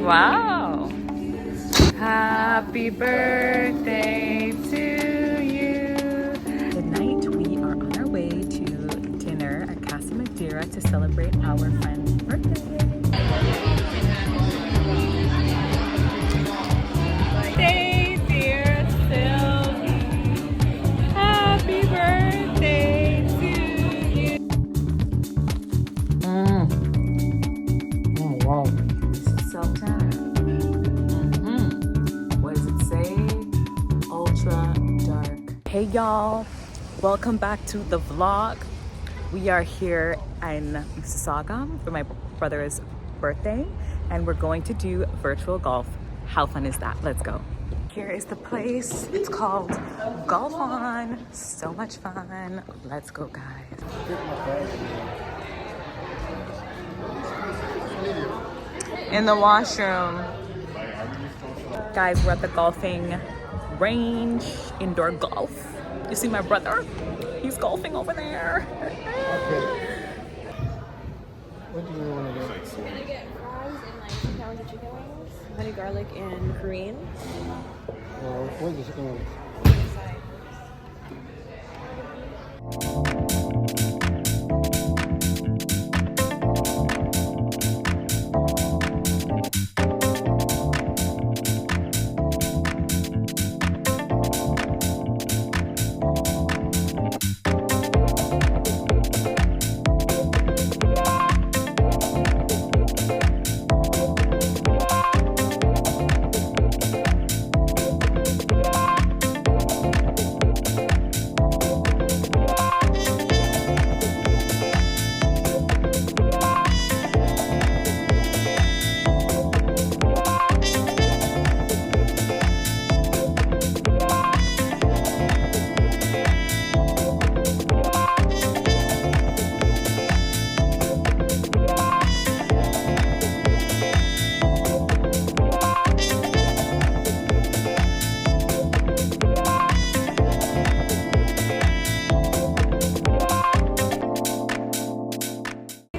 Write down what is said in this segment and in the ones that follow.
Wow. Happy birthday to you. Tonight we are on our way to dinner at Casa Madeira to celebrate our friend's birthday. Birthday, dear Sylvie. Happy birthday to you. Oh wow. This is so sad. What does it say? Ultra dark. Hey y'all, welcome back to the vlog. We are here in Mississauga for my brother's birthday and we're going to do virtual golf. How fun is that? Let's go. Here is the place. It's called Golf On. So much fun. Let's go, guys. In the washroom. Guys, we're at the golfing range, indoor golf. You see my brother? He's golfing over there. Okay. What do you want to get? I'm gonna get fries and like 2 pounds of chicken wings, honey garlic and Korean. Where's the chicken wings?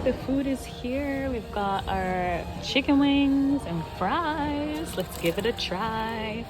The food is here. We've got our chicken wings and fries. Let's give it a try.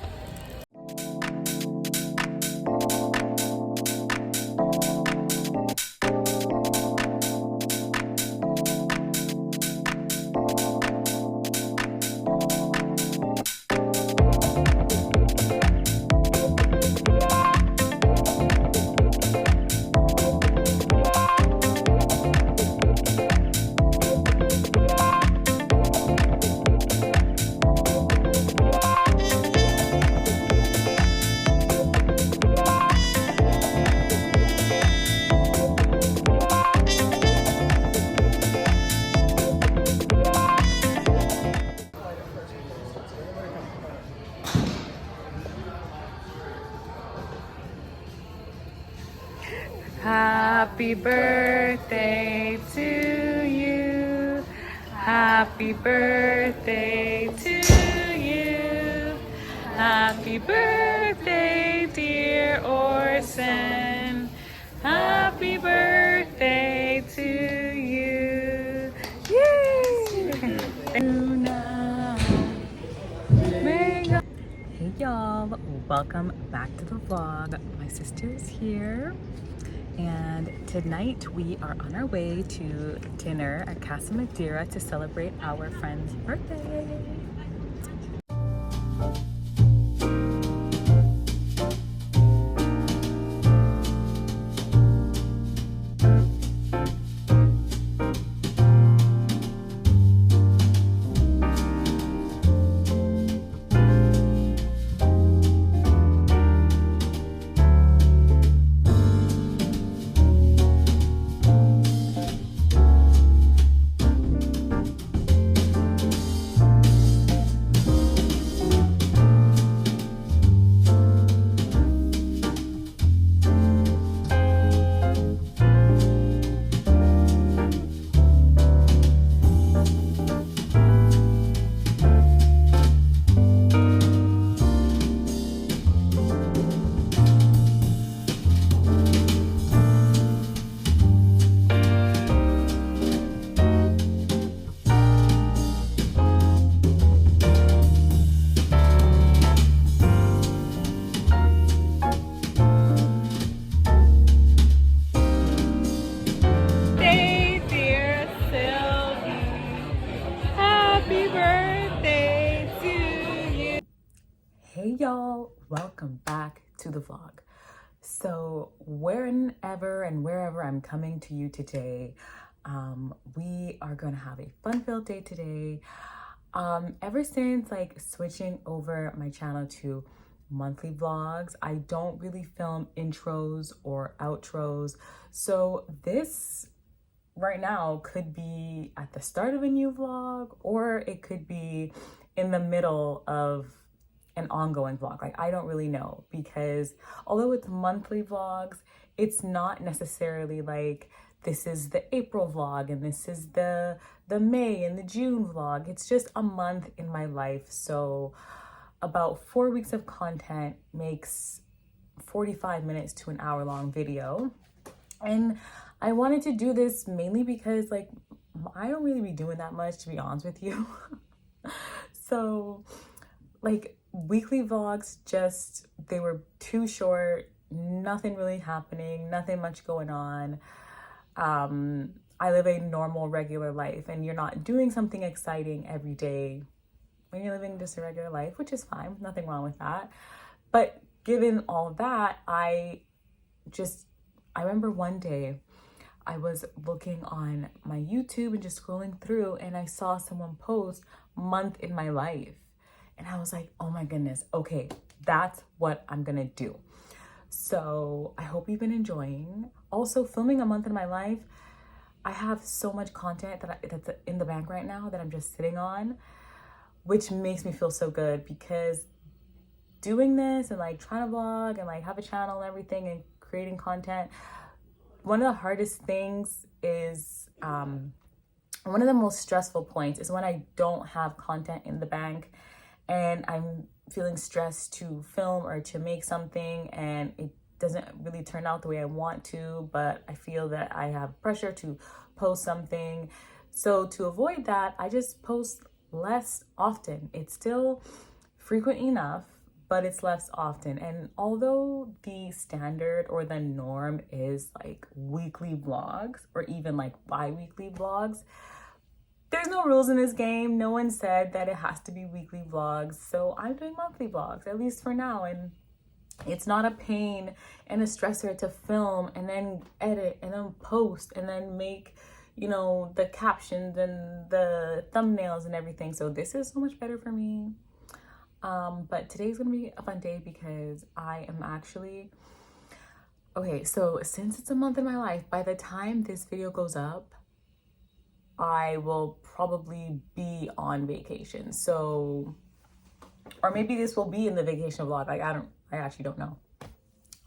Happy birthday to you. Happy birthday to you. Happy birthday, dear Orson. Happy birthday to you. Yay! Hey y'all, welcome back to the vlog. My sister is here. And tonight we are on our way to dinner at Casa Madeira to celebrate our friend's birthday. y'all, welcome back to the vlog. So wherever I'm coming to you today, we are gonna have a fun-filled day today. Ever since like switching over my channel to monthly vlogs, I don't really film intros or outros. So this right now could be at the start of a new vlog, or it could be in the middle of an ongoing vlog. Like, I don't really know, because although it's monthly vlogs, it's not necessarily like this is the April vlog and this is the May and the June vlog. It's just a month in my life. So about 4 weeks of content makes 45 minutes to an hour long video. And I wanted to do this mainly because like I don't really be doing that much, to be honest with you. So like weekly vlogs, just they were too short, nothing really happening, nothing much going on. I live a normal, regular life, and you're not doing something exciting every day when you're living just a regular life, which is fine, nothing wrong with that. But given all of that, I remember one day I was looking on my YouTube and just scrolling through, and I saw someone post month in my life. And I was like, oh my goodness, okay, that's what I'm gonna do. So I hope you've been enjoying. Also, filming a month in my life, I have so much content that's in the bank right now that I'm just sitting on, which makes me feel so good, because doing this and like trying to vlog and like have a channel and everything and creating content, one of the hardest things is, one of the most stressful points is when I don't have content in the bank and I'm feeling stressed to film or to make something and it doesn't really turn out the way I want to, but I feel that I have pressure to post something. So to avoid that, I just post less often. It's still frequent enough, but it's less often. And although the standard or the norm is like weekly vlogs or even like bi-weekly vlogs, there's no rules in this game. No one said that it has to be weekly vlogs. So I'm doing monthly vlogs, at least for now. And it's not a pain and a stressor to film and then edit and then post and then make, you know, the captions and the thumbnails and everything. So this is so much better for me. But today's gonna be a fun day because I am actually, okay, so since it's a month in my life, by the time this video goes up, I will probably be on vacation. So, or maybe this will be in the vacation vlog. Like, I actually don't know.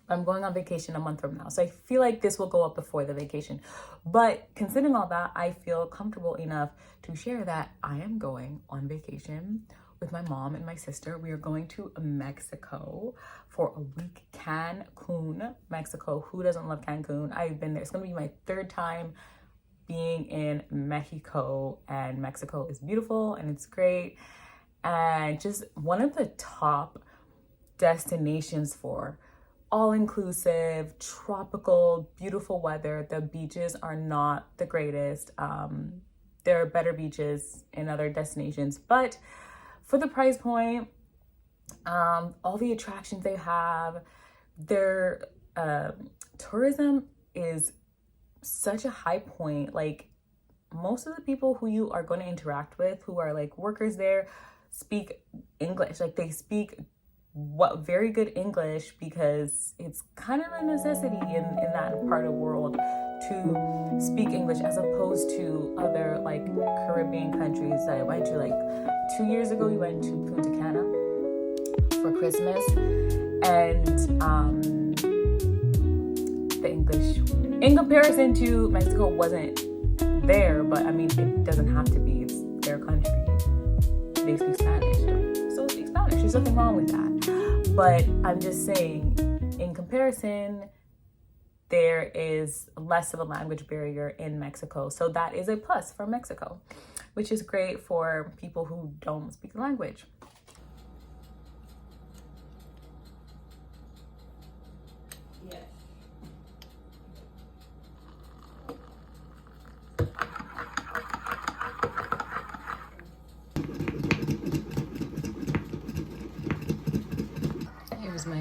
I'm going on vacation a month from now. So I feel like this will go up before the vacation. But considering all that, I feel comfortable enough to share that I am going on vacation with my mom and my sister. We are going to Mexico for a week. Cancun, Mexico. Who doesn't love Cancun? I've been there. It's going to be my third time being in Mexico, and Mexico is beautiful and it's great, and just one of the top destinations for all-inclusive, tropical, beautiful weather. The beaches are not the greatest. There are better beaches in other destinations, but for the price point, all the attractions they have, their tourism is such a high point. Like, most of the people who you are going to interact with who are like workers there speak English. Like, they speak very good English, because it's kind of a necessity in that part of the world to speak English, as opposed to other like Caribbean countries that I went to. Like 2 years ago, we went to Punta Cana for Christmas, and the English in comparison to Mexico wasn't there, but I mean, it doesn't have to be. It's their country. They speak Spanish, so speak Spanish. There's nothing wrong with that. But I'm just saying, in comparison, there is less of a language barrier in Mexico. So that is a plus for Mexico, which is great for people who don't speak the language.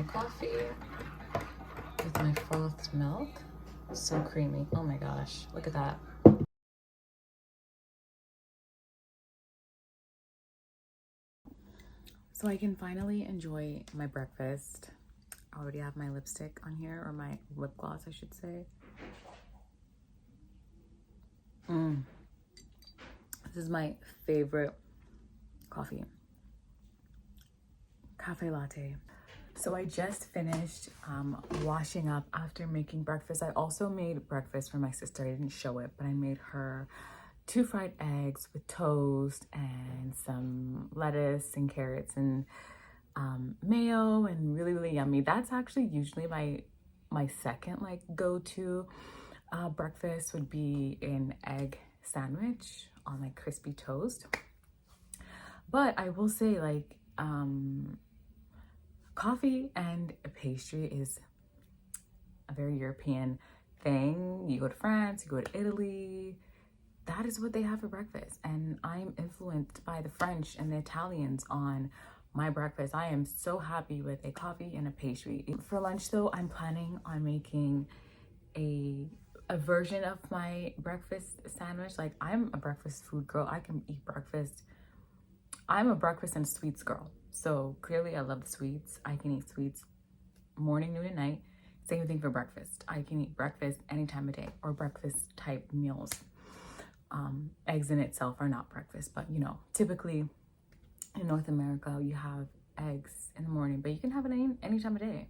coffee with my frothed milk. So creamy. Oh my gosh, look at that. So I can finally enjoy my breakfast. I already have my lipstick on here, or my lip gloss, I should say. This is my favorite coffee. Cafe latte. So I just finished washing up after making breakfast. I also made breakfast for my sister. I didn't show it, but I made her 2 fried eggs with toast and some lettuce and carrots and mayo, and really, really yummy. That's actually usually my second like go-to breakfast would be an egg sandwich on like crispy toast. But I will say, like, coffee and pastry is a very European thing. You go to France, you go to Italy, that is what they have for breakfast. And I'm influenced by the French and the Italians on my breakfast. I am so happy with a coffee and a pastry. For lunch though, I'm planning on making a version of my breakfast sandwich. Like, I'm a breakfast food girl. I can eat breakfast. I'm a breakfast and sweets girl. So clearly I love the sweets. I can eat sweets morning, noon, and night. Same thing for breakfast. I can eat breakfast any time of day, or breakfast type meals. Eggs in itself are not breakfast, but you know, typically in North America, you have eggs in the morning, but you can have it any time of day.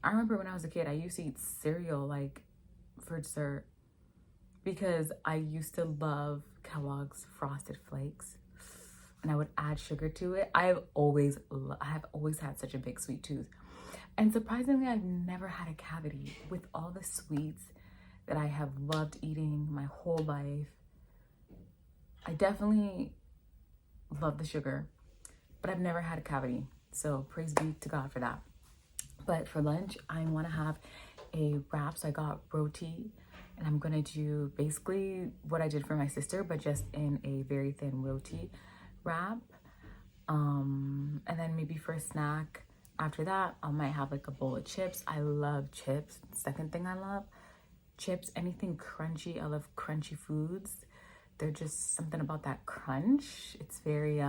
I remember when I was a kid, I used to eat cereal like for dessert because I used to love Kellogg's Frosted Flakes, and I would add sugar to it. I have always had such a big sweet tooth, and surprisingly, I've never had a cavity with all the sweets that I have loved eating my whole life. I definitely love the sugar, but I've never had a cavity. So praise be to God for that. But for lunch, I want to have a wrap. So I got roti, and I'm going to do basically what I did for my sister, but just in a very thin roti wrap. And then maybe for a snack after that, I might have like a bowl of chips. I love chips. Second thing I love, chips, anything crunchy. I love crunchy foods. They're just something about that crunch. It's very,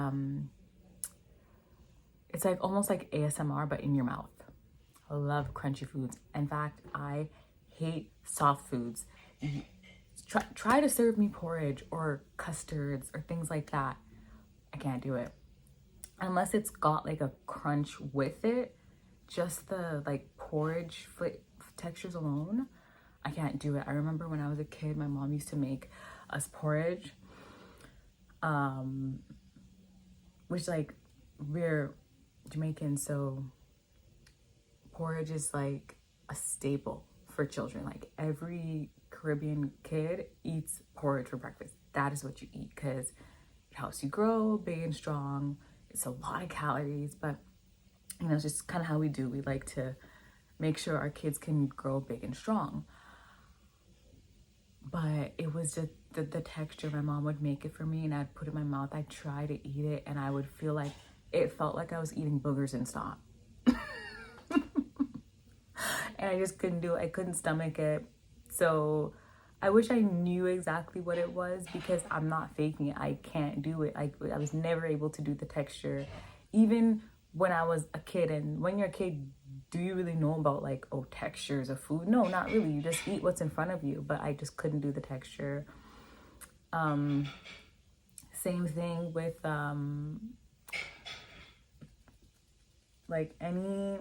it's like almost like ASMR, but in your mouth. I love crunchy foods. In fact, I hate soft foods. Try to serve me porridge or custards or things like that. I can't do it. Unless it's got like a crunch with it. Just the like porridge textures alone, I can't do it. I remember when I was a kid, my mom used to make us porridge, which, like, we're Jamaican, so porridge is like a staple for children. Like, every Caribbean kid eats porridge for breakfast. That is what you eat because it helps you grow big and strong. It's a lot of calories, but you know, it's just kind of how we do. We like to make sure our kids can grow big and strong. But it was just the texture. My mom would make it for me and I'd put it in my mouth. I'd try to eat it and I would feel like it felt like I was eating boogers and stop. And I just couldn't do it. I couldn't stomach it. So I wish I knew exactly what it was because I'm not faking it. I can't do it. I was never able to do the texture. Even when I was a kid, and when you're a kid, do you really know about like, oh, textures of food? No, not really. You just eat what's in front of you, but I just couldn't do the texture. Same thing with like any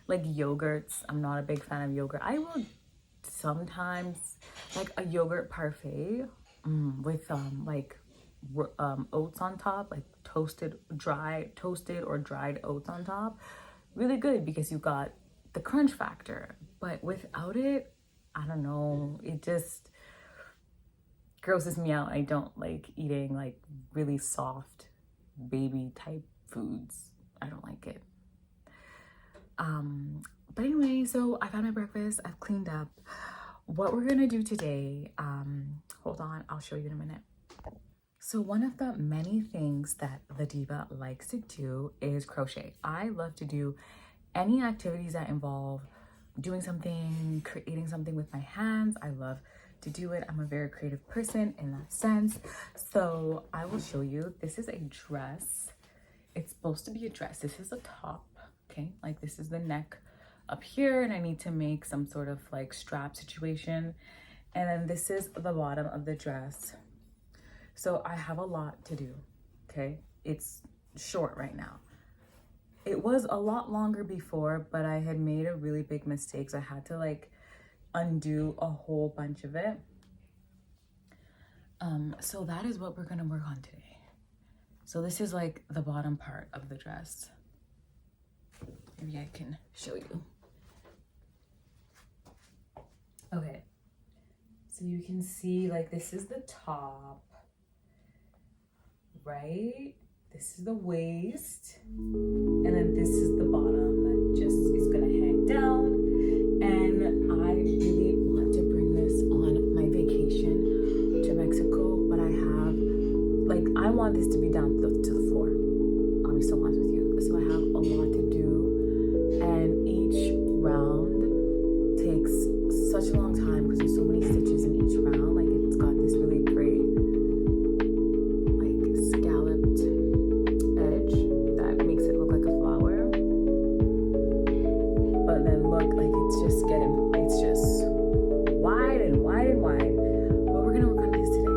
like yogurts. I'm not a big fan of yogurt. I will sometimes like a yogurt parfait with like oats on top, like toasted or dried oats on top. Really good because you got the crunch factor, but without it, I don't know, it just grosses me out. I don't like eating like really soft baby type foods. I don't like it. But anyway, so I've had my breakfast, I've cleaned up. What we're gonna do today, hold on, I'll show you in a minute. So one of the many things that the Diva likes to do is crochet. I love to do any activities that involve doing something, creating something with my hands, I love to do it. I'm a very creative person in that sense. So I will show you. This is a dress. It's supposed to be a dress. This is a top, okay? Like this is the neck up here, and I need to make some sort of like strap situation. And then this is the bottom of the dress. So I have a lot to do, okay? It's short right now. It was a lot longer before, but I had made a really big mistake. So I had to like undo a whole bunch of it. So that is what we're gonna work on today. So this is like the bottom part of the dress. Maybe I can show you. Okay, so you can see like this is the top, right? This is the waist, and then this is the bottom that just is gonna hang down. And I really want to bring this on my vacation to Mexico, but I want this to be down to the floor. I'll be so honest with you. So I have a lot to do, and each round takes such a long time because there's so many stitches in each round. Like it's got this really great like scalloped edge that makes it look like a flower. But then look, like it's just wide and wide and wide. But we're gonna work on this today.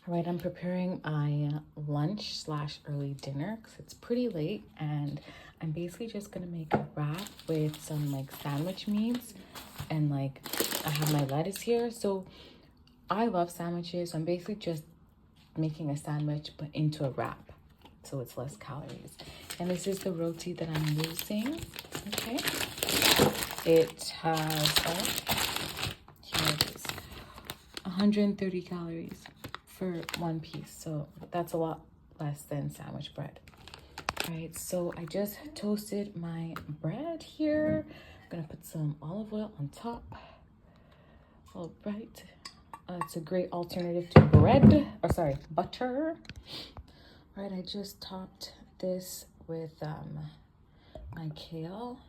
All right, I'm preparing my lunch / early dinner because it's pretty late, and I'm basically just gonna make a wrap with some like sandwich meats, and like I have my lettuce here. So I love sandwiches, so I'm basically just making a sandwich but into a wrap, so it's less calories. And this is the roti that I'm using, okay? It has, here it is, 130 calories for one piece, so that's a lot less than sandwich bread. All right, so I just toasted my bread here. I'm gonna put some olive oil on top. All right, it's a great alternative to bread, or sorry, butter. All right, I just topped this with my kale,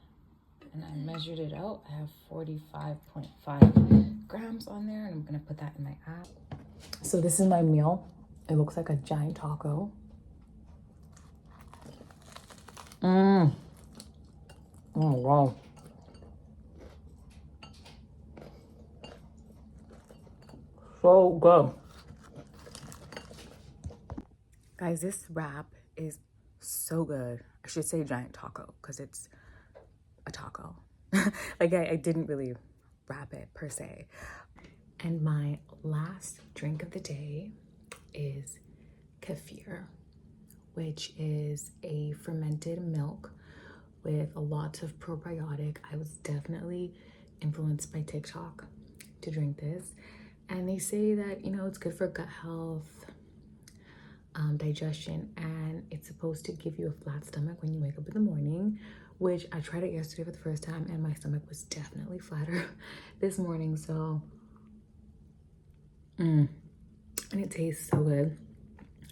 and I measured it out. I have 45.5 grams on there, and I'm gonna put that in my app. So this is my meal. It looks like a giant taco. Oh, wow. So good. Guys, this wrap is so good. I should say giant taco because it's a taco. Like I didn't really wrap it per se. And my last drink of the day is kefir, which is a fermented milk with a lot of probiotic. I was definitely influenced by TikTok to drink this. And they say that, you know, it's good for gut health, digestion, and it's supposed to give you a flat stomach when you wake up in the morning, which I tried it yesterday for the first time and my stomach was definitely flatter this morning. So, and it tastes so good.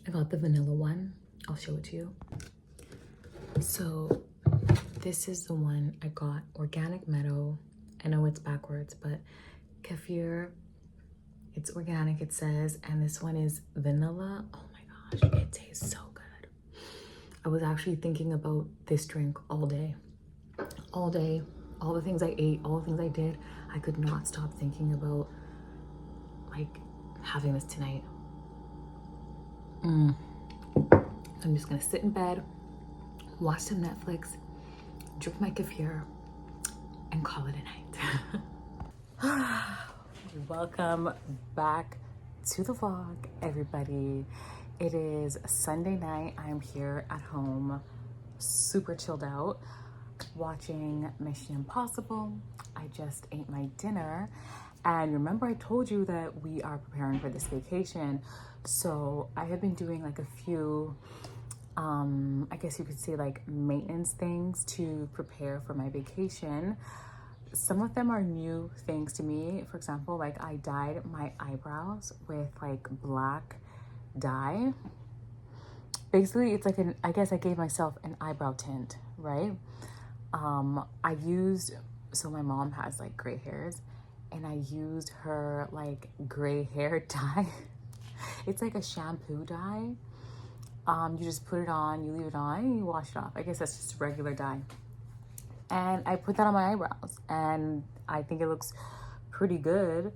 I got the vanilla one. I'll show it to you. So this is the one I got, Organic Meadow. I know it's backwards, but kefir, it's organic, it says, and this one is vanilla. Oh my gosh, it tastes so good. I was actually thinking about this drink all day. All day, all the things I ate, all the things I did, I could not stop thinking about like having this tonight. I'm just gonna sit in bed, watch some Netflix, drink my kefir, and call it a night. Welcome back to the vlog, everybody. It is Sunday night. I'm here at home, super chilled out, watching Mission Impossible. I just ate my dinner, and remember I told you that we are preparing for this vacation. So I have been doing like a few, I guess you could say like maintenance things to prepare for my vacation. Some of them are new things to me. For example, like I dyed my eyebrows with like black dye. Basically, it's like I guess I gave myself an eyebrow tint, right? So my mom has like gray hairs, and I used her like gray hair dye. It's like a shampoo dye. You just put it on, you leave it on, and you wash it off. I guess that's just regular dye. And I put that on my eyebrows, and I think it looks pretty good.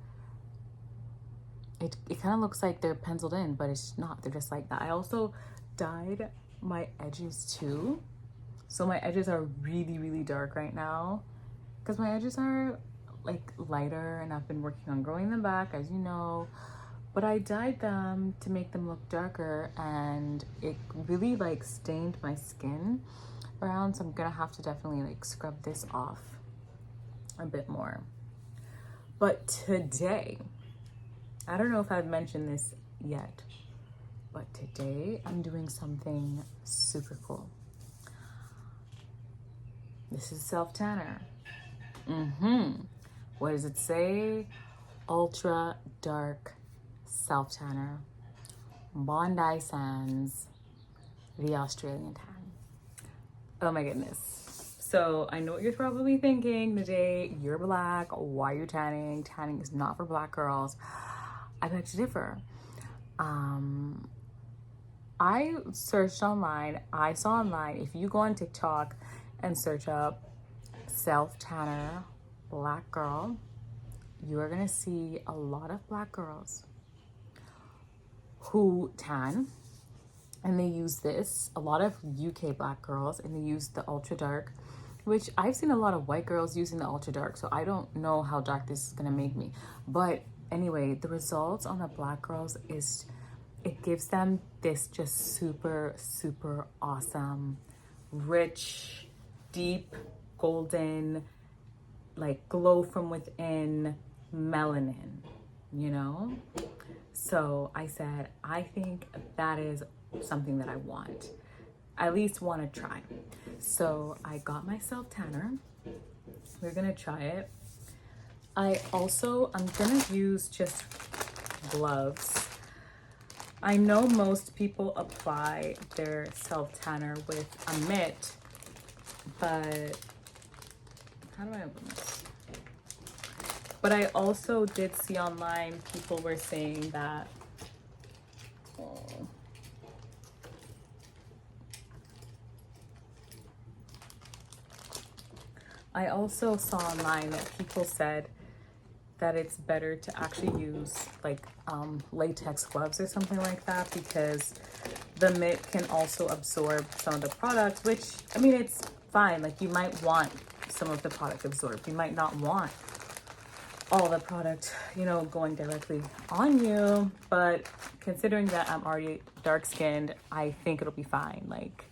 It kind of looks like they're penciled in, but it's not. They're just like that. I also dyed my edges too. So my edges are really, really dark right now because my edges are like lighter, and I've been working on growing them back, as you know. But I dyed them to make them look darker, and it really like stained my skin brown, so I'm gonna have to definitely like scrub this off a bit more. But today, I don't know if I've mentioned this yet, but today I'm doing something super cool. This is self-tanner. What does it say? Ultra dark self-tanner, Bondi Sands, the Australian tan. Oh my goodness. So I know what you're probably thinking today. You're black. Why are you tanning? Tanning is not for black girls. I beg to differ. I searched online. I saw online, if you go on TikTok and search up self-tanner black girl, you are going to see a lot of black girls who tan, and they use this, a lot of UK black girls, and they use the ultra dark, which I've seen a lot of white girls using the ultra dark, so I don't know how dark this is gonna make me. But anyway, the results on the black girls is, it gives them this just super, super awesome, rich, deep, golden, like glow from within melanin, you know? So I said, I think that is something that I want, at least want to try. So I got myself tanner. We're gonna try it. I'm gonna use just gloves. I know most people apply their self tanner with a mitt, but how do I open this? But I also did see online people were saying that, I also saw online that people said that it's better to actually use like latex gloves or something like that, because the mitt can also absorb some of the products, which, I mean, it's fine. Like, you might want some of the product absorbed. You might not want all the product, you know, going directly on you. But considering that I'm already dark skinned, I think it'll be fine. Like,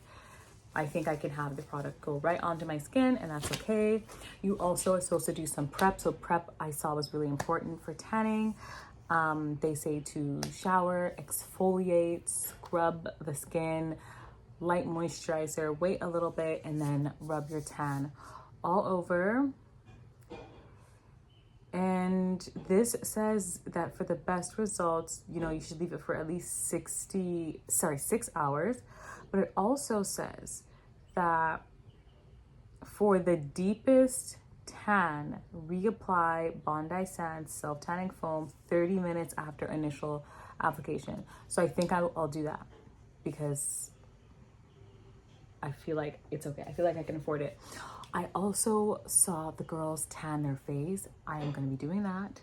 I think I can have the product go right onto my skin, and that's okay. You also are supposed to do some prep. So prep I saw was really important for tanning. They say to shower, exfoliate, scrub the skin, light moisturizer, wait a little bit, and then rub your tan all over. And this says that for the best results, you know, you should leave it for at least 6 hours. But it also says that for the deepest tan, reapply Bondi Sands self-tanning foam 30 minutes after initial application. So I think I'll do that because I feel like it's okay. I feel like I can afford it. I also saw the girls tan their face. I am going to be doing that.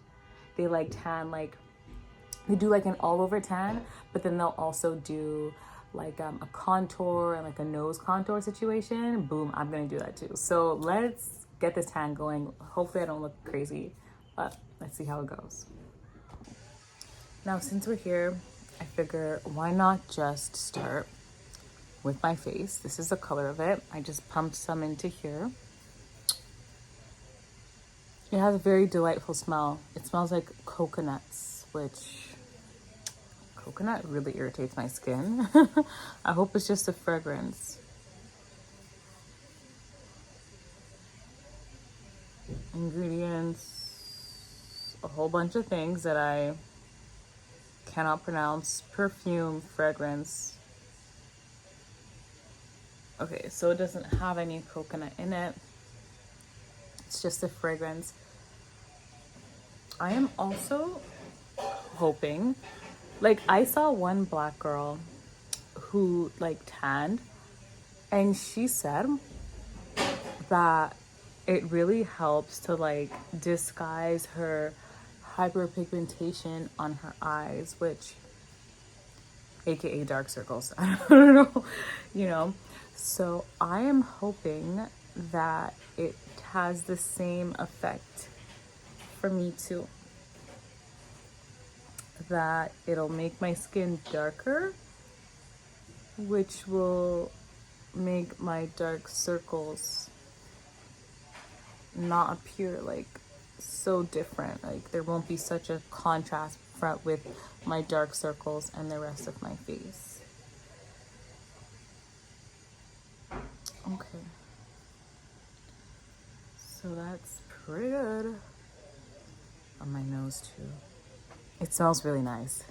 They like tan, like they do like an all over tan, but then they'll also do like a contour and like a nose contour situation. Boom, I'm going to do that too. So let's get this tan going. Hopefully I don't look crazy, but let's see how it goes. Now, since we're here, I figure why not just start with my face. This is the color of it. I just pumped some into here. It has a very delightful smell. It smells like coconuts, which coconut really irritates my skin. I hope it's just a fragrance. Ingredients, a whole bunch of things that I cannot pronounce. Perfume, fragrance. Okay, so it doesn't have any coconut in it. It's just a fragrance. I am also hoping, like I saw one black girl who like tanned, and she said that it really helps to like disguise her hyperpigmentation on her eyes, which aka dark circles. I don't know, you know. So I am hoping that it has the same effect for me too. That it'll make my skin darker, which will make my dark circles not appear like so different. Like there won't be such a contrast with my dark circles and the rest of my face. Okay, so that's pretty good on my nose too. It smells really nice,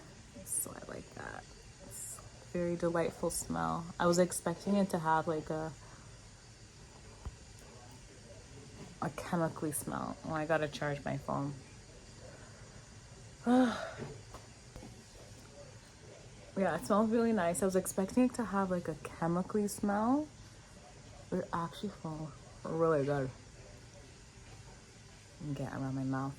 so I like that. It's a very delightful smell. I was expecting it to have like a chemically smell. Oh, I gotta charge my phone. Yeah, it smells really nice. I was expecting it to have like a chemically smell. It actually smells really good. Get around my mouth.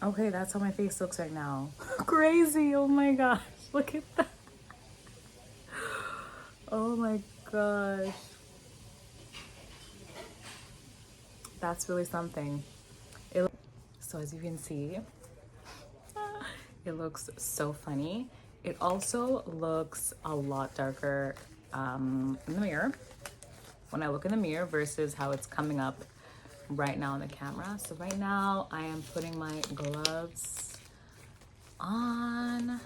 Okay, that's how my face looks right now. Crazy, oh my gosh, look at that. Oh my gosh. That's really something. So as you can see, it looks so funny. It also looks a lot darker in the mirror, when I look in the mirror versus how it's coming up right now on the camera. So right now I am putting my gloves on.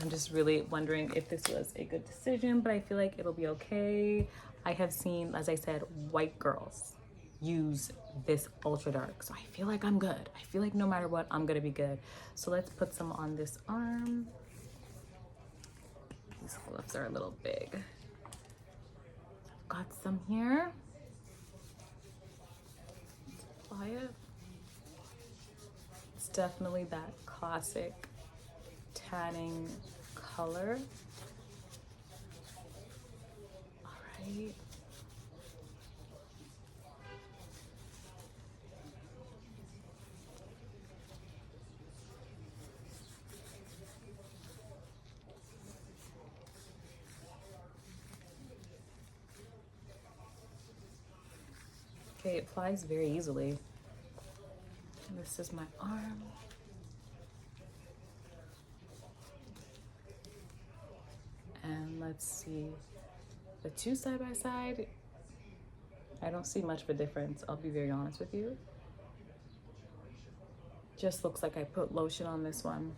I'm just really wondering if this was a good decision, but I feel like it'll be okay. I have seen, as I said, white girls use this ultra dark, so I feel like I'm good. I feel like no matter what, I'm gonna be good. So let's put some on this arm. These gloves are a little big. got some here. Let's apply it. It's definitely that classic tanning color. All right. Okay, it applies very easily. This is my arm. And let's see, the two side by side, I don't see much of a difference. I'll be very honest with you. Just looks like I put lotion on this one.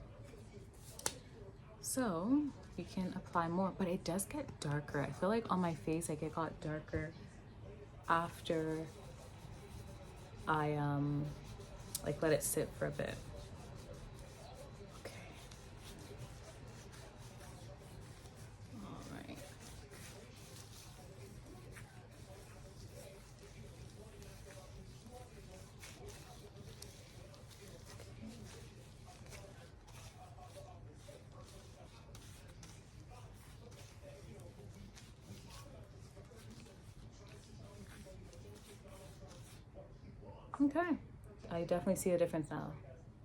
So we can apply more, but it does get darker. I feel like on my face, like it got darker after I like let it sit for a bit. Okay. All right. Okay, I definitely see a difference now.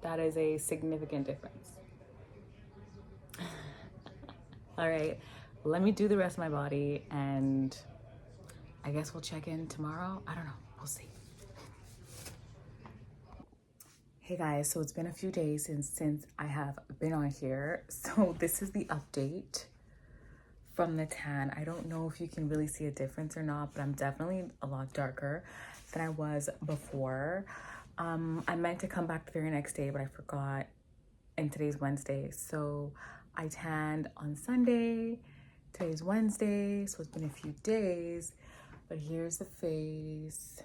That is a significant difference. All right, let me do the rest of my body and I guess we'll check in tomorrow. I don't know, we'll see. Hey guys, so it's been a few days since I have been on here. So this is the update from the tan. I don't know if you can really see a difference or not, but I'm definitely a lot darker than I was before. I meant to come back the very next day, but I forgot, and today's Wednesday. So I tanned on Sunday, today's Wednesday, so it's been a few days, but here's the face.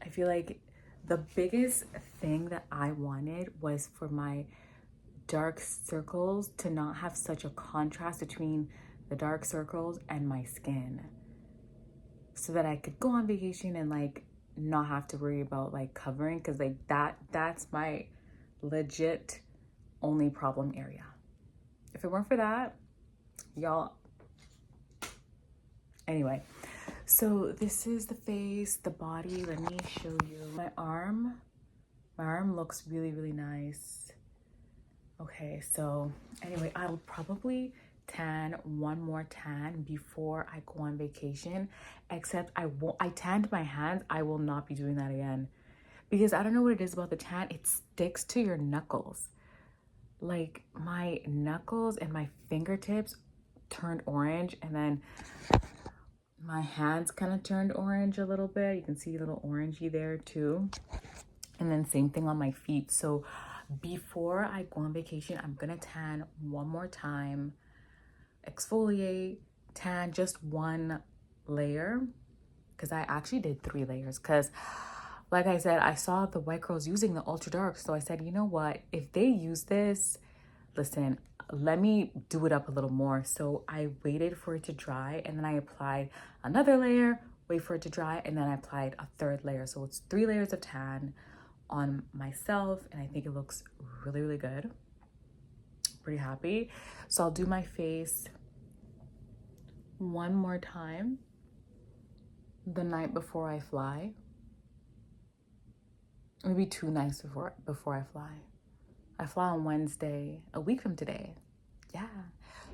I feel like the biggest thing that I wanted was for my dark circles to not have such a contrast between the dark circles and my skin, so that I could go on vacation and like not have to worry about like covering, because like that's my legit only problem area. If it weren't for that, y'all. Anyway, so this is the face, the body. Let me show you my arm. My arm looks really, really nice. Okay, so anyway, I'll probably tan one more tan before I go on vacation, except I tanned my hands. I will not be doing that again, because I don't know what it is about the tan. It sticks to your knuckles. Like my knuckles and my fingertips turned orange, and then my hands kind of turned orange a little bit. You can see a little orangey there too. And then same thing on my feet. So before I go on vacation, I'm gonna tan one more time, exfoliate, tan just one layer, because I actually did 3 layers, because like I said, I saw the white girls using the ultra dark, so I said, you know what, if they use this, listen, let me do it up a little more. So I waited for it to dry, and then I applied another layer, wait for it to dry, and then I applied a 3rd layer. So it's 3 layers of tan on myself, and I think it looks really, really good. Pretty happy. So I'll do my face one more time the night before I fly. Maybe 2 nights before I fly. I fly on Wednesday, a week from today. Yeah.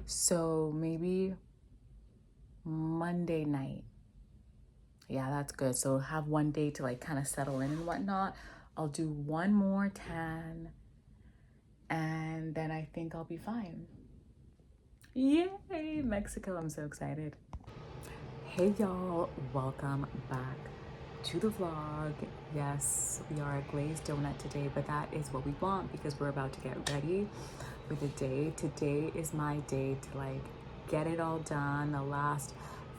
So maybe Monday night. Yeah, that's good. So have one day to like kind of settle in and whatnot. I'll do one more tan, and then I think I'll be fine. Yay, Mexico, I'm so excited. Hey y'all, welcome back to the vlog. Yes, we are a glazed donut today, but that is what we want because we're about to get ready for the day. Today is my day to like get it all done, the last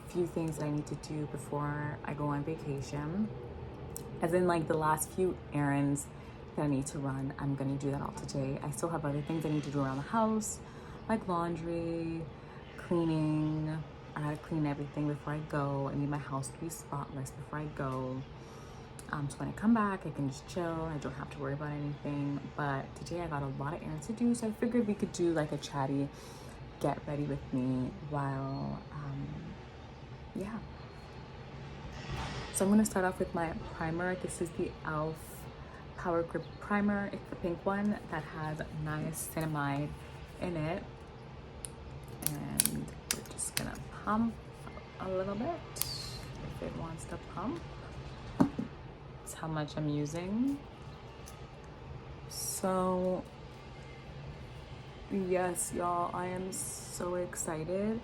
few things that I need to do before I go on vacation. As in like the last few errands that I need to run, I'm gonna do that all today. I still have other things I need to do around the house, like laundry, cleaning. I gotta clean everything before I go. I need my house to be spotless before I go. So when I come back, I can just chill. I don't have to worry about anything. But today I got a lot of errands to do, so I figured we could do like a chatty get ready with me while, yeah. So I'm gonna start off with my primer. This is the e.l.f. Power Grip Primer. It's the pink one that has niacinamide in it. And we're just gonna pump a little bit if it wants to pump. That's how much I'm using. So yes, y'all, I am so excited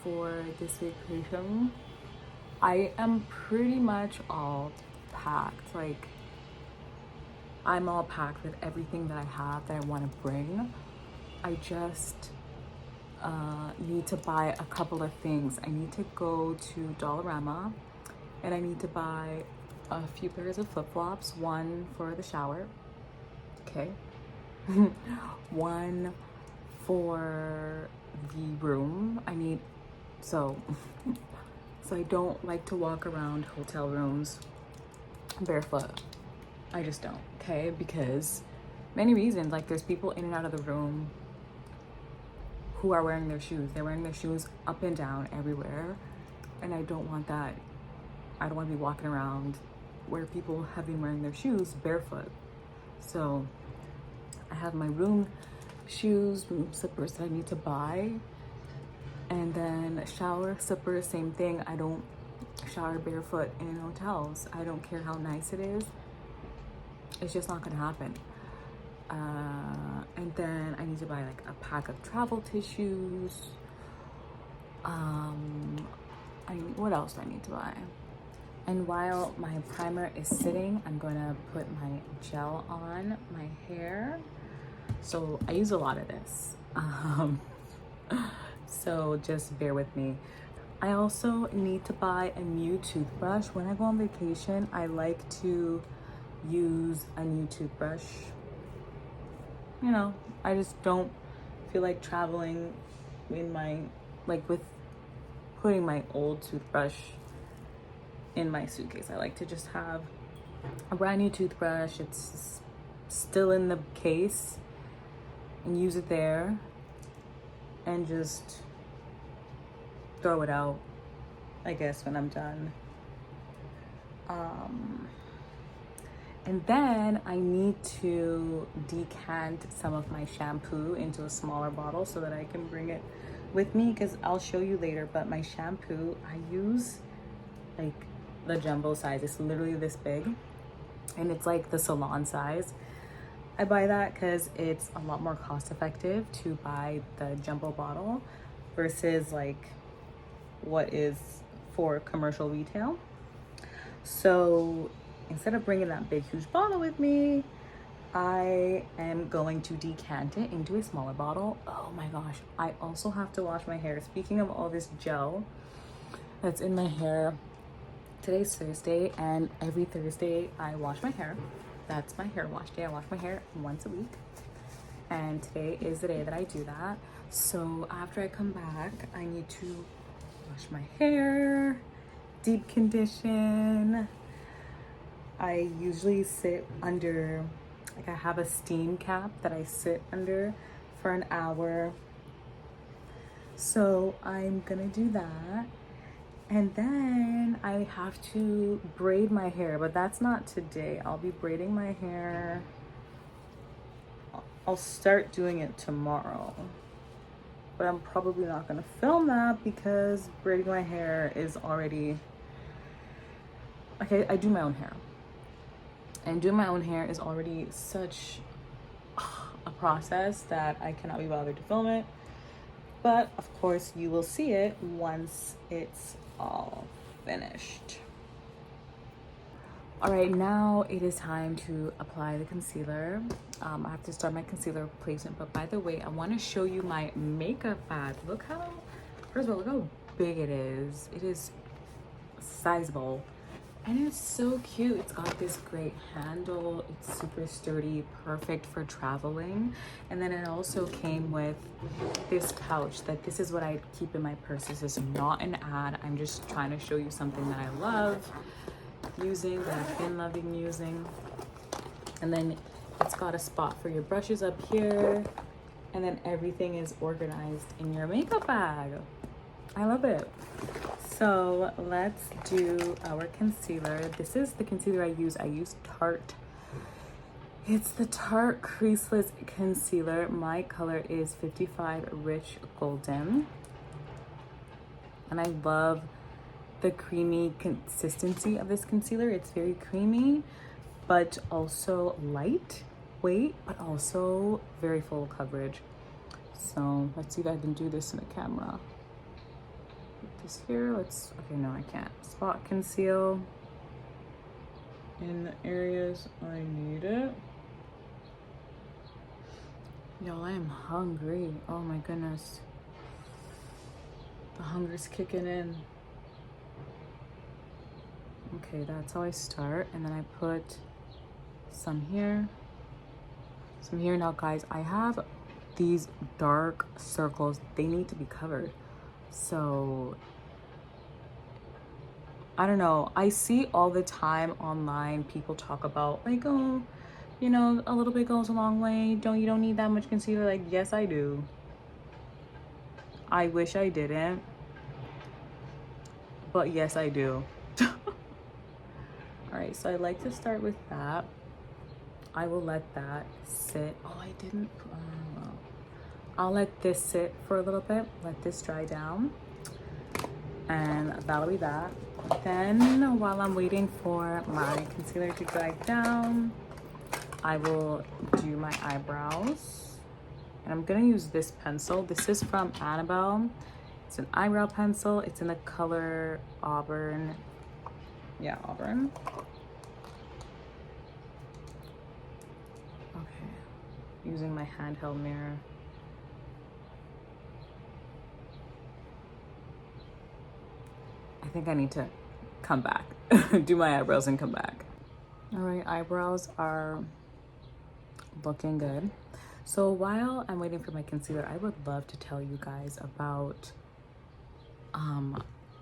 for this vacation. I am pretty much all packed. Like, I'm all packed with everything that I have that I want to bring. I just need to buy a couple of things. I need to go to Dollarama and I need to buy a few pairs of flip-flops, one for the shower, okay, one for the room. I need, so I don't like to walk around hotel rooms barefoot. I just don't, okay, because many reasons. Like, there's people in and out of the room who are wearing their shoes. They're wearing their shoes up and down everywhere, and I don't want that. I don't want to be walking around where people have been wearing their shoes barefoot. So I have my room shoes, room slippers that I need to buy, and then shower slippers, same thing. I don't shower barefoot in hotels. I don't care how nice it is. It's just not gonna happen. And then I need to buy like a pack of travel tissues. What else do I need to buy? And while my primer is sitting, I'm gonna put my gel on my hair. So I use a lot of this. So just bear with me. I also need to buy a new toothbrush. When I go on vacation, I like to use a new toothbrush. You know, I just don't feel like traveling in my, like, with putting my old toothbrush in my suitcase. I like to just have a brand new toothbrush. It's still in the case, and use it there and just throw it out, I guess, when I'm done. And then I need to decant some of my shampoo into a smaller bottle so that I can bring it with me, because I'll show you later, but my shampoo, I use like the jumbo size. It's literally this big, and it's like the salon size. I buy that because it's a lot more cost effective to buy the jumbo bottle versus like what is for commercial retail. So instead of bringing that big huge bottle with me, I am going to decant it into a smaller bottle. Oh my gosh, I also have to wash my hair. Speaking of all this gel that's in my hair, today's Thursday, and every Thursday I wash my hair. That's my hair wash day. I wash my hair once a week, and today is the day that I do that. So after I come back, I need to wash my hair, deep condition. I usually sit under, like, I have a steam cap that I sit under for an hour. So I'm gonna do that. And then I have to braid my hair, but that's not today. I'll be braiding my hair. I'll start doing it tomorrow, but I'm probably not gonna film that because braiding my hair is already, okay, I do my own hair. And doing my own hair is already such a process that I cannot be bothered to film it. But of course you will see it once it's all finished. All right, now it is time to apply the concealer. I have to start my concealer placement, but by the way, I want to show you my makeup bag. Look first of all, look how big it is. It is sizable. And it's so cute. It's got this great handle. It's super sturdy, perfect for traveling. And then it also came with this pouch that this is what I keep in my purse. This is not an ad. I'm just trying to show you something that I love using, that I've been loving using. And then it's got a spot for your brushes up here. And then everything is organized in your makeup bag. I love it. So let's do our concealer. This is the concealer I use. I use Tarte. It's the Tarte Creaseless Concealer. My color is 55 Rich Golden. And I love the creamy consistency of this concealer. It's very creamy, but also lightweight, but also very full coverage. So let's see if I can do this in the camera. This here, okay, no, I can't. Spot conceal in the areas I need it. Y'all, I am hungry. Oh my goodness. The hunger's kicking in. Okay, that's how I start. And then I put some here. Some here. Now guys, I have these dark circles. They need to be covered. So I don't know. I see all the time online people talk about like, oh, you know, a little bit goes a long way. You don't need that much concealer. Like, yes, I do. I wish I didn't. But yes, I do. All right, so I like to start with that. I will let that sit. Oh, I didn't. Well. I'll let this sit for a little bit. Let this dry down. And that'll be that. Then while I'm waiting for my concealer to dry down, I will do my eyebrows. And I'm gonna use this pencil. This is from Annabelle. It's an eyebrow pencil. It's in the color Auburn. Yeah, Auburn. Okay, using my handheld mirror. I think I need to come back, do my eyebrows and come back. All right, eyebrows are looking good. So while I'm waiting for my concealer, I would love to tell you guys about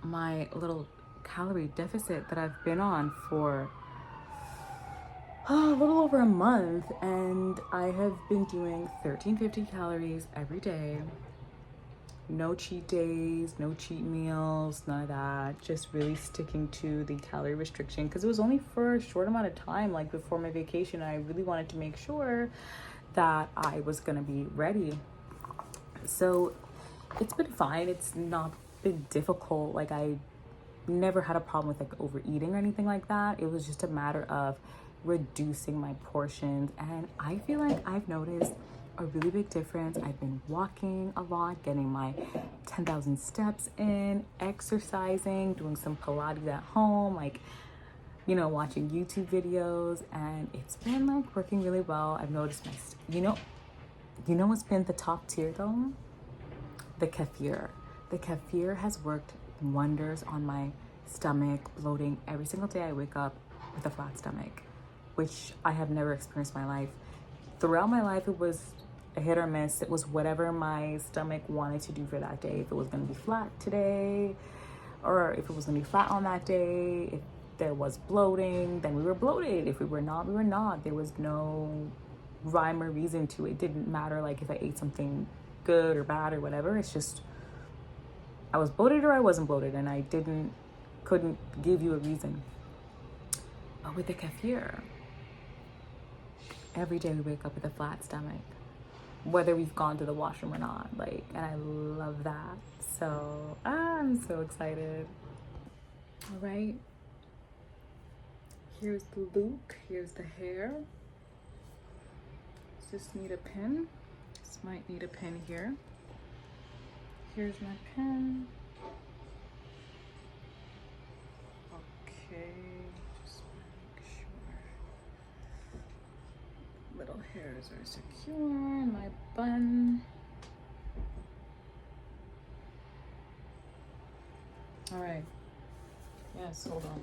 my little calorie deficit that I've been on for a little over a month. And I have been doing 1350 calories every day. No cheat days, no cheat meals, none of that. Just really sticking to the calorie restriction because it was only for a short amount of time, like before my vacation. I really wanted to make sure that I was gonna be ready. So it's been fine. It's not been difficult. Like I never had a problem with like overeating or anything like that. It was just a matter of reducing my portions. And I feel like I've noticed a really big difference. I've been walking a lot, getting my 10,000 steps in, exercising, doing some Pilates at home, like, you know, watching YouTube videos, and it's been like working really well. I've noticed you know what's been the top tier though? The kefir. The kefir has worked wonders on my stomach, bloating. Every single day I wake up with a flat stomach, which I have never experienced in my life. Throughout my life, it was a hit or miss. It was whatever my stomach wanted to do for that day. If it was gonna be flat today, or if it was gonna be flat on that day. If there was bloating, then we were bloated. If we were not, we were not. There was no rhyme or reason to it. It didn't matter like if I ate something good or bad or whatever. It's just I was bloated or I wasn't bloated, and I couldn't give you a reason. But with the kefir, every day we wake up with a flat stomach, whether we've gone to the washroom or not. Like, and I love that. So I'm so excited. All right. Here's the look. Here's the hair. Does this need a pin? This might need a pin here. Here's my pin. Okay. Just make sure little hairs are secure in my bun. All right. Yes, hold on.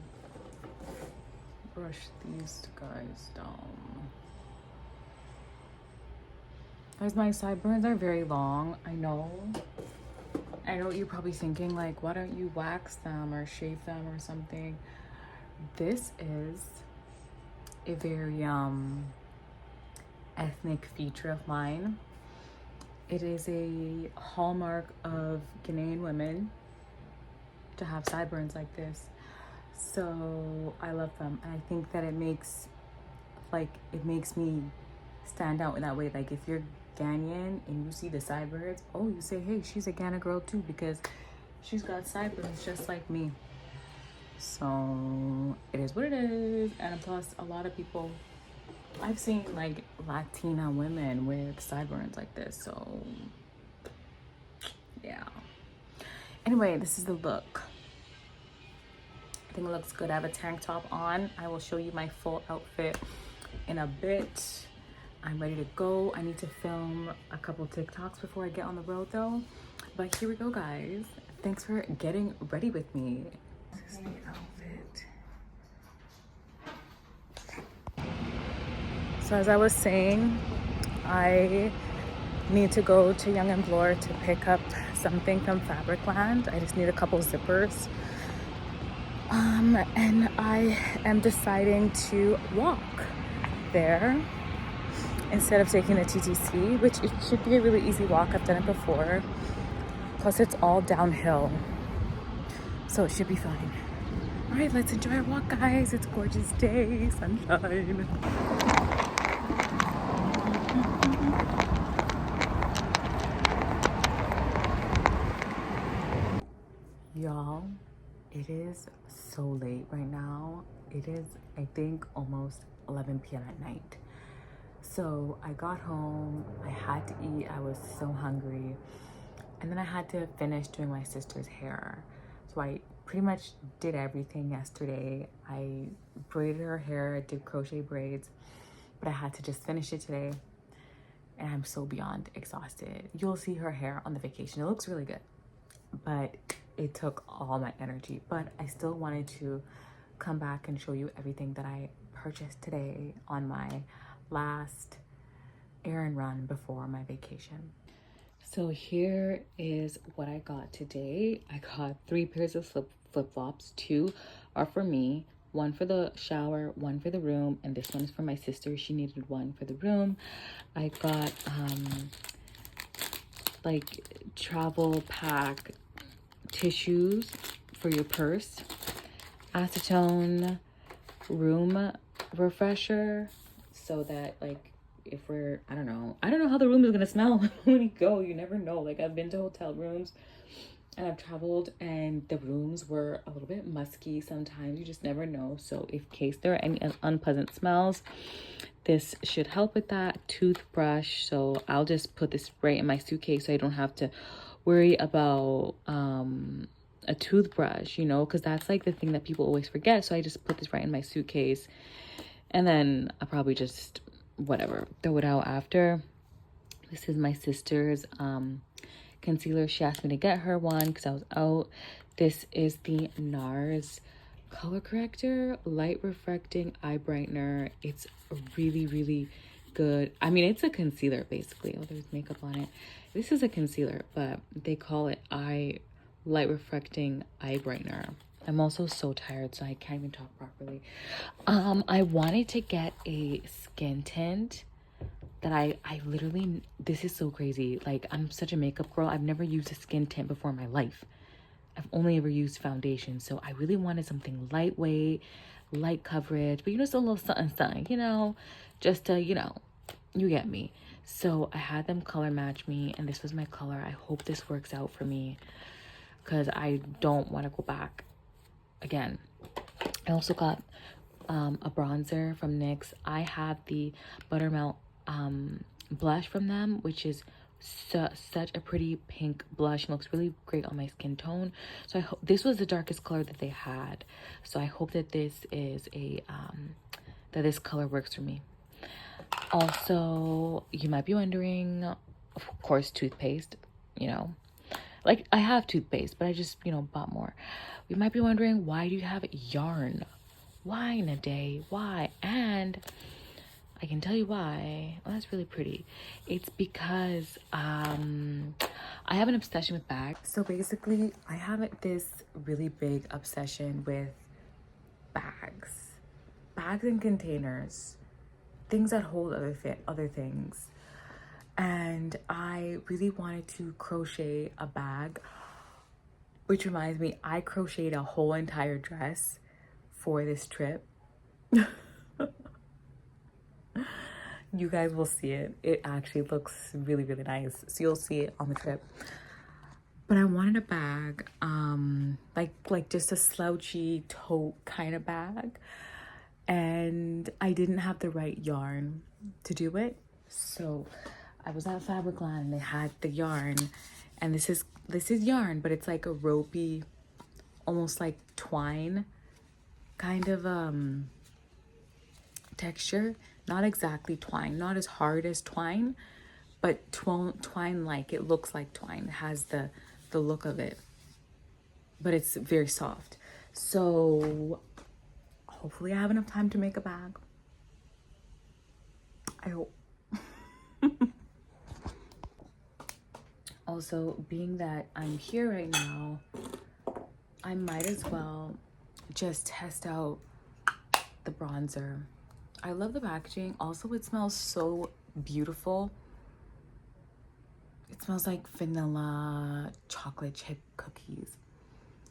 brush these guys down. Guys, my sideburns are very long. I know what you're probably thinking, like, why don't you wax them or shave them or something? This is a very ethnic feature of mine. It is a hallmark of Ghanaian women to have sideburns like this. So I love them, and I think that it makes me stand out in that way. Like, if you're Ghanaian and you see the sideburns, oh, you say, hey, she's a Ghana girl too, because she's got sideburns just like me. So it is what it is. And plus, a lot of people, I've seen like Latina women with sideburns like this. So yeah. Anyway, this is the look. I think it looks good. I have a tank top on. I will show you my full outfit in a bit. I'm ready to go. I need to film a couple TikToks before I get on the road though. But here we go, guys. Thanks for getting ready with me. This is the outfit. So as I was saying, I need to go to Young and Bloor to pick up something from Fabricland. I just need a couple zippers. And I am deciding to walk there instead of taking the TTC, which it should be a really easy walk. I've done it before. Plus it's all downhill, so it should be fine. All right, let's enjoy our walk, guys. It's a gorgeous day, sunshine. Y'all, it is so late right now. It is, I think, almost 11 p.m. at night. So I got home, I had to eat, I was so hungry. And then I had to finish doing my sister's hair. So I pretty much did everything yesterday. I braided her hair, did crochet braids, but I had to just finish it today. And I'm so beyond exhausted. You'll see her hair on the vacation. It looks really good, but it took all my energy. But I still wanted to come back and show you everything that I purchased today on my last errand run before my vacation. So here is what I got today. I got 3 pairs of flip-flops. 2 are for me, 1 for the shower, 1 for the room, and this one is for my sister. She needed 1 for the room. I got like travel pack tissues for your purse, acetone room refresher, so that like if we're, I don't know how the room is gonna smell when you go. You never know. Like, I've been to hotel rooms and I've traveled and the rooms were a little bit musky sometimes. You just never know. So in case there are any unpleasant smells, this should help with that. Toothbrush, so I'll just put this right in my suitcase so I don't have to worry about a toothbrush, you know, because that's like the thing that people always forget. So I just put this right in my suitcase, and then I'll probably just whatever throw it out after. This is my sister's concealer. She asked me to get her one because I was out. This is the NARS color corrector light refracting eye brightener. It's really, really good. I mean, it's a concealer basically. Oh, there's makeup on it. This is a concealer, but they call it light refracting eye brightener. I'm also so tired, so I can't even talk properly. I wanted to get a skin tint that I literally, this is so crazy. Like, I'm such a makeup girl. I've never used a skin tint before in my life. I've only ever used foundation. So I really wanted something lightweight, light coverage, but you know, just a little something, you know, just to, you know, you get me. So I had them color match me, and this was my color. I hope this works out for me because I don't want to go back again. I also got a bronzer from NYX. I have the Buttermelt blush from them, which is such a pretty pink blush. It looks really great on my skin tone. So I hope this was the darkest color that they had. So I hope that this is a that this color works for me. Also, you might be wondering, of course, toothpaste, you know, like I have toothpaste, but I just, you know, bought more. You might be wondering, why do you have yarn Why in a day? Why? And I can tell you why. Well, that's really pretty. It's because I have an obsession with bags. So basically, I have this really big obsession with bags and containers, things that hold other things. And I really wanted to crochet a bag, which reminds me, I crocheted a whole entire dress for this trip. You guys will see it. It actually looks really, really nice. So you'll see it on the trip. But I wanted a bag, like just a slouchy tote kind of bag. And I didn't have the right yarn to do it. So I was at Fabricland and they had the yarn. And this is yarn, but it's like a ropey, almost like twine kind of texture. Not exactly twine, not as hard as twine, but twine like. It looks like twine. It has the look of it, but it's very soft. So hopefully I have enough time to make a bag. I hope. Also, being that I'm here right now, I might as well just test out the bronzer. I love the packaging. Also, it smells so beautiful. It smells like vanilla chocolate chip cookies,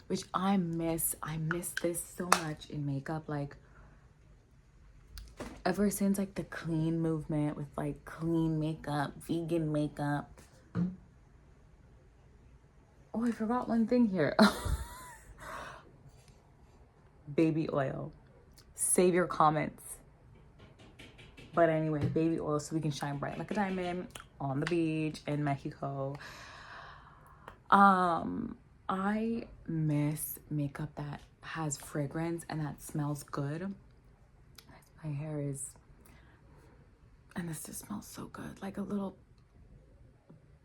which I miss. I miss this so much in makeup. Like, ever since like the clean movement with like clean makeup, vegan makeup. Oh, I forgot one thing here. Baby oil. Save your comments. But anyway, baby oil so we can shine bright like a diamond on the beach in Mexico. I miss makeup that has fragrance and that smells good. My hair is, and this just smells so good, like a little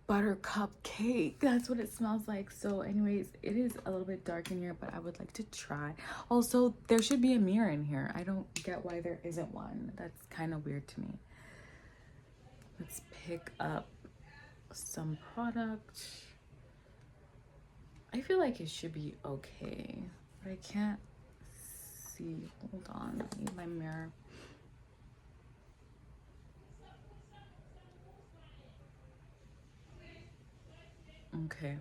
buttercup cake. That's what it smells like. So anyways, it is a little bit dark in here, but I would like to try. Also, there should be a mirror in here. I don't get why there isn't one. That's kind of weird to me. Let's pick up some product. I feel like it should be okay, but I can't see. Hold on, I need my mirror. Okay.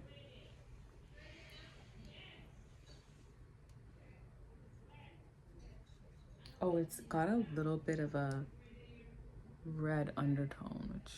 Oh, it's got a little bit of a red undertone, which